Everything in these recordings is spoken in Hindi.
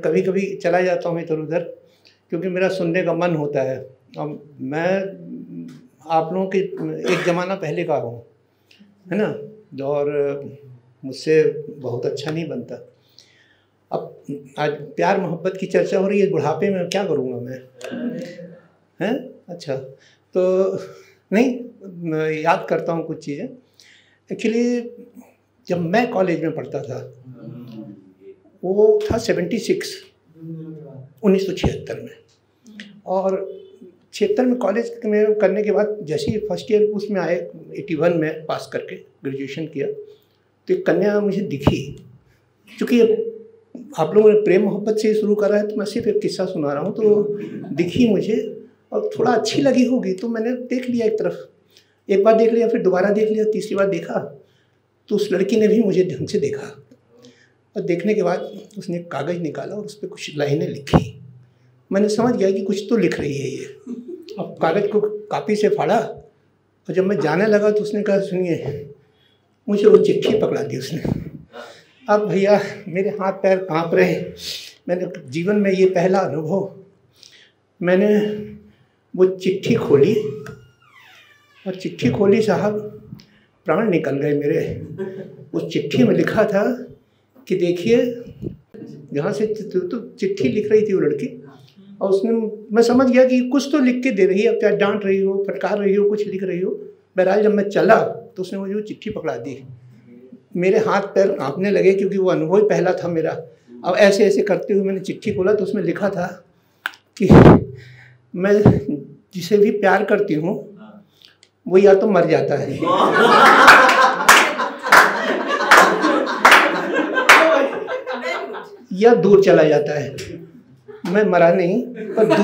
कभी कभी चला जाता हूँ इधर उधर, क्योंकि मेरा सुनने का मन होता है। अब मैं आप लोगों के एक ज़माना पहले का हूँ, है ना, और मुझसे बहुत अच्छा नहीं बनता। अब आज प्यार मोहब्बत की चर्चा हो रही है, बुढ़ापे में क्या करूँगा मैं, हैं? अच्छा, तो नहीं, याद करता हूँ कुछ चीज़ें। एक्चुअली जब मैं कॉलेज में पढ़ता था, वो था 1976 में, और 76 में कॉलेज में करने के बाद जैसे ही फर्स्ट ईयर उसमें आए, 81 में पास करके ग्रेजुएशन किया, तो एक कन्या मुझे दिखी। चूँकि आप लोगों ने प्रेम मोहब्बत से शुरू करा है, तो मैं सिर्फ एक किस्सा सुना रहा हूँ। तो दिखी मुझे और थोड़ा अच्छी लगी होगी, तो मैंने देख लिया एक तरफ, एक बार देख लिया, फिर दोबारा देख लिया, तीसरी बार देखा, तो उस लड़की ने भी मुझे ढंग से देखा, और देखने के बाद उसने एक कागज़ निकाला और उस पर कुछ लाइनें लिखी। मैंने समझ गया कि कुछ तो लिख रही है ये। अब कागज़ को कापी से फाड़ा, और जब मैं जाने लगा तो उसने कहा, सुनिए, मुझे वो चिट्ठी पकड़ा दी उसने। अब भैया मेरे हाथ पैर काँप रहे। मैंने जीवन में ये पहला अनुभव, मैंने वो चिट्ठी खोली, और चिट्ठी खोली साहब, प्राण निकल गए मेरे। उस चिट्ठी में लिखा था कि देखिए, जहाँ से तो चिट्ठी लिख रही थी वो लड़की, और उसने, मैं समझ गया कि कुछ तो लिख के दे रही है, अब क्या डांट रही हो, फटकार रही हो, कुछ लिख रही हो। बहरहाल जब मैं चला तो उसने मुझे वो चिट्ठी पकड़ा दी। मेरे हाथ पैर कांपने लगे, क्योंकि वो अनुभव ही पहला था मेरा। अब ऐसे ऐसे करते हुए मैंने चिट्ठी खोला, तो उसमें लिखा था कि मैं जिसे भी प्यार करती हूँ वो या तो मर जाता है या दूर चला जाता है। मैं मरा नहीं, पर दूर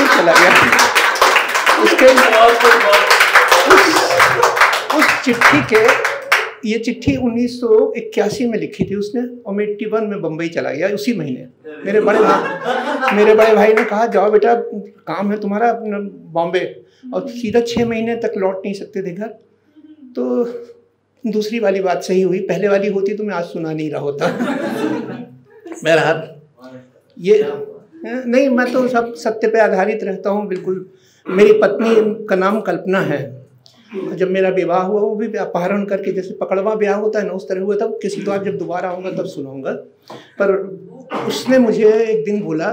चला गया। उस चिट्ठी के, ये चिट्ठी 1981 में लिखी थी उसने, और मैं 81 में बम्बई चला गया उसी महीने। मेरे बड़े भाई ने कहा, जाओ बेटा, काम है तुम्हारा बॉम्बे, और सीधा 6 महीने तक लौट नहीं सकते थे घर। तो दूसरी वाली बात सही हुई, पहले वाली होती तो मैं आज सुना नहीं रहा होता। बहरहाल ये नहीं, मैं तो सब सत्य पे आधारित रहता हूँ बिल्कुल। मेरी पत्नी का नाम कल्पना है। जब मेरा विवाह हुआ, वो भी अपहरण करके, जैसे पकड़वा ब्याह होता है ना, उस तरह हुआ। तब किसी तो, जब दोबारा आऊँगा तब सुनाऊँगा। पर उसने मुझे एक दिन बोला,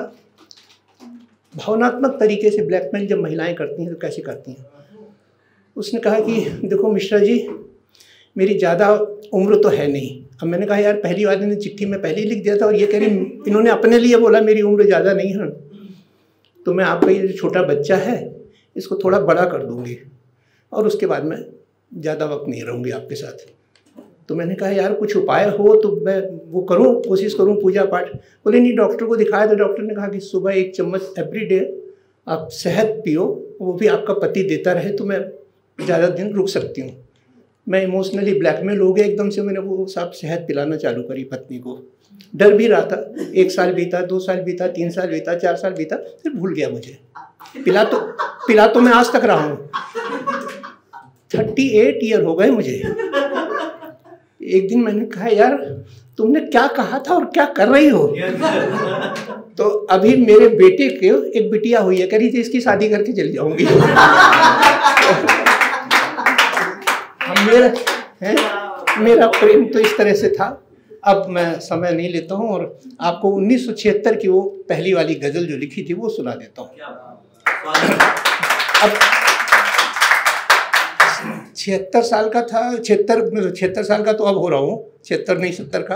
भावनात्मक तरीके से ब्लैकमेल जब महिलाएं करती हैं तो कैसे करती हैं। उसने कहा कि देखो मिश्रा जी, मेरी ज़्यादा उम्र तो है नहीं। अब मैंने कहा, यार पहली बार ने चिट्ठी में पहले ही लिख दिया था, और ये कह रही, इन्होंने अपने लिए बोला मेरी उम्र ज़्यादा नहीं है, तो मैं आपका ये जो छोटा बच्चा है इसको थोड़ा बड़ा कर दूँगी, और उसके बाद मैं ज़्यादा वक्त नहीं रहूँगी आपके साथ। तो मैंने कहा, यार कुछ उपाय हो तो मैं वो करूँ, कोशिश करूँ, पूजा पाठ। बोले नहीं, डॉक्टर को दिखाया तो डॉक्टर ने कहा कि सुबह 1 चम्मच एवरीडे आप शहद पियो, वो भी आपका पति देता रहे, तो मैं ज़्यादा दिन रुक सकती हूँ। मैं इमोशनली ब्लैकमेल हो गया एकदम से। मैंने वो सब शहद पिलाना चालू करी पत्नी को। डर भी रहा था। 1 साल बीता, 2 साल बीता, 3 साल बीता, 4 साल बीता, फिर भूल गया मुझे। पिला तो मैं आज तक रहा हूँ। 38 ईयर हो गए मुझे। एक दिन मैंने कहा, यार तुमने क्या कहा था और क्या कर रही हो? तो अभी मेरे बेटे के एक बिटिया हुई है, कह रही थी इसकी शादी करके चली जाऊंगी। मेरा प्रेम तो इस तरह से था। अब मैं समय नहीं लेता हूँ, और आपको 1976 की वो पहली वाली गज़ल जो लिखी थी वो सुना देता हूँ। अब 76 साल का था, 76 साल का तो अब हो रहा हूँ, 76 नहीं 70 का।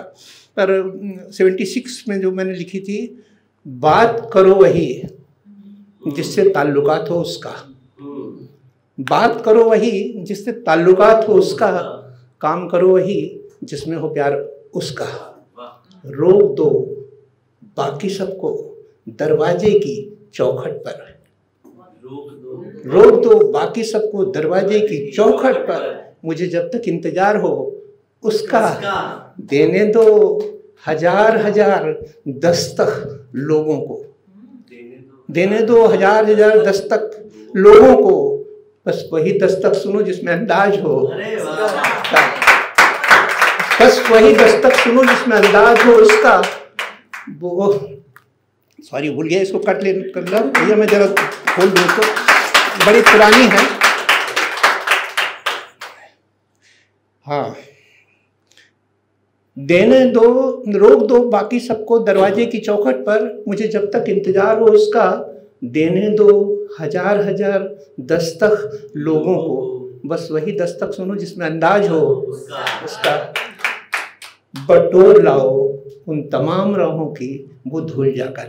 पर 76 में जो मैंने लिखी थी, बात करो वही जिससे ताल्लुकात हो उसका, बात करो वही जिससे ताल्लुकात हो उसका, काम करो वही जिसमें हो प्यार उसका, रोक दो बाकी सबको दरवाजे की चौखट पर, रोक दो बाकी सबको दरवाजे की चौखट पर, मुझे जब तक इंतजार हो उसका, देने दो हजार हजार दस्तक लोगों को, देने दो हजार हजार दस्तक लोगों को, बस वही दस्तक सुनो जिसमें अंदाज हो, बस वही दस्तक सुनो जिसमें अंदाज हो उसका, वो सॉरी भूल गया, इसको कट ले कर लो भैया, मैं जरा खोल दूँ इसको, बड़ी पुरानी है। हाँ, देने दो, रोक दो बाकी सबको दरवाजे की चौखट पर, मुझे जब तक इंतजार हो उसका, देने दो हजार हजार दस्तक लोगों को, बस वही दस्तक सुनो जिसमें अंदाज हो उसका। बटोर लाओ उन तमाम राहों की वो धूल जाकर,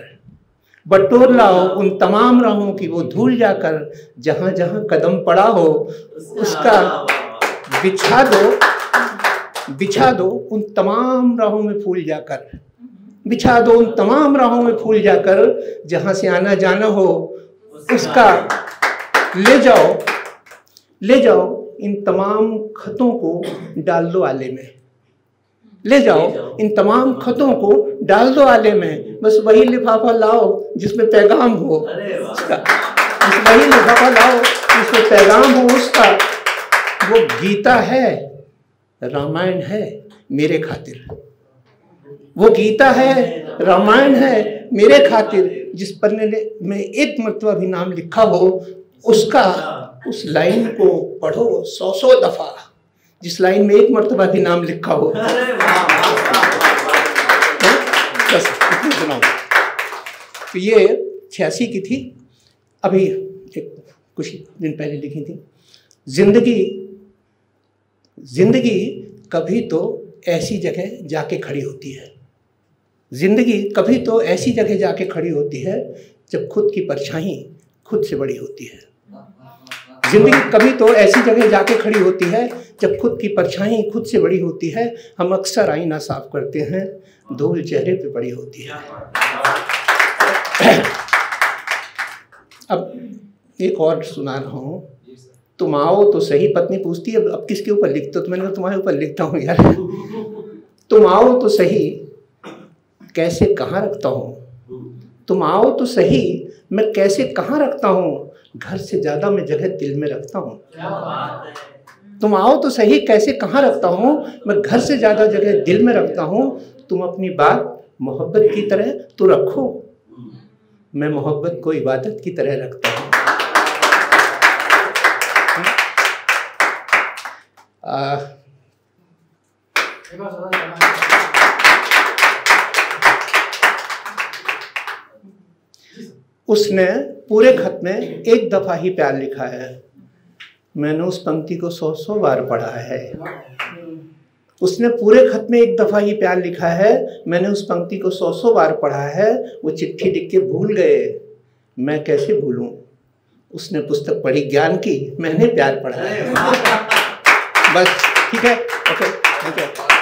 बटोर लाओ उन तमाम राहों की वो धूल जाकर, जहां जहां कदम पड़ा हो उसका। बिछा दो उन तमाम राहों में फूल जाकर, बिछा दो उन तमाम राहों में फूल जाकर, जहां से आना जाना हो उसका। ले जाओ इन तमाम खतों को डाल दो आले में, ले जाओ इन तमाम खतों को डाल दो आले में, बस वही लिफाफा लाओ जिसमें पैगाम हो उसका, बस वही लिफाफा लाओ जिसमें पैगाम हो उसका। वो गीता है, रामायण है मेरे खातिर, वो गीता है, रामायण है मेरे खातिर, जिस पन्ने में एक मर्तबा भी नाम लिखा हो उसका। उस लाइन को पढ़ो 100 दफा, जिस लाइन में एक मर्तबा भी नाम लिखा हो। बस इतनी सुनाओ। तो ये 86 की थी, अभी कुछ दिन पहले लिखी थी। जिंदगी कभी तो ऐसी जगह जाके खड़ी होती है, जिंदगी कभी तो ऐसी जगह जाके खड़ी होती है जब खुद की परछाई खुद से बड़ी होती है। जिंदगी कभी तो ऐसी जगह जाके खड़ी होती है जब खुद की परछाई खुद से बड़ी होती है। हम अक्सर आईना साफ करते हैं, धूल चेहरे पे पड़ी होती है। अब एक और सुना रहा हूँ। तुम आओ तो सही, पत्नी पूछती है अब किसके ऊपर लिखते हो, तो मैंने कहा तुम्हारे ऊपर लिखता हूँ यार। तुम आओ तो सही, कैसे कहाँ रखता हूँ, तुम आओ तो सही मैं कैसे कहाँ रखता हूँ, घर से ज़्यादा मैं जगह दिल में रखता हूँ। तुम आओ तो सही कैसे कहाँ रखता हूँ, मैं घर से ज़्यादा जगह दिल में रखता हूँ। तुम अपनी बात मोहब्बत की तरह तो रखो, मैं मोहब्बत को इबादत की तरह रखता हूँ। उसने पूरे खत में एक दफ़ा ही प्यार लिखा है, मैंने उस पंक्ति को 100 बार पढ़ा है। उसने पूरे खत में एक दफ़ा ही प्यार लिखा है, मैंने उस पंक्ति को 100 बार पढ़ा है। वो चिट्ठी लिख के भूल गए, मैं कैसे भूलूं। उसने पुस्तक पढ़ी ज्ञान की, मैंने प्यार पढ़ा है। बस ठीक है, ओके, थैंक यू।